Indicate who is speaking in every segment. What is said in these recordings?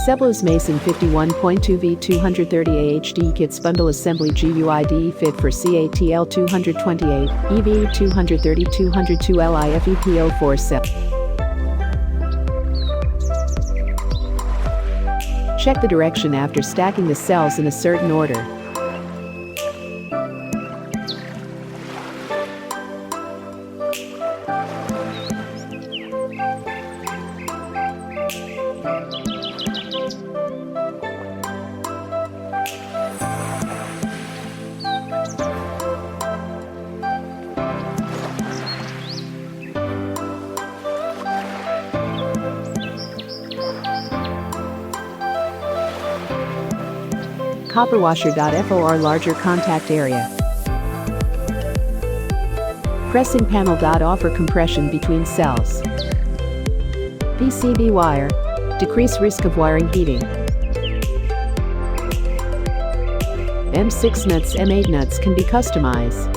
Speaker 1: Seplos Mason 51.2V 230A HD Kits Bundle Assembly GUID Fit for CATL 228, EV 230 202 LIFEPO4 Cell. Check the direction after stacking the cells in a certain order. Copper washer.for larger contact area. Pressing panel. Offer compression between cells. PCB wire. Decrease risk of wiring heating. M6 nuts, M8 nuts can be customized.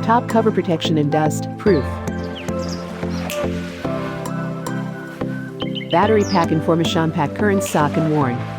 Speaker 1: Top cover protection and dust proof. Battery pack information pack current stock and worn.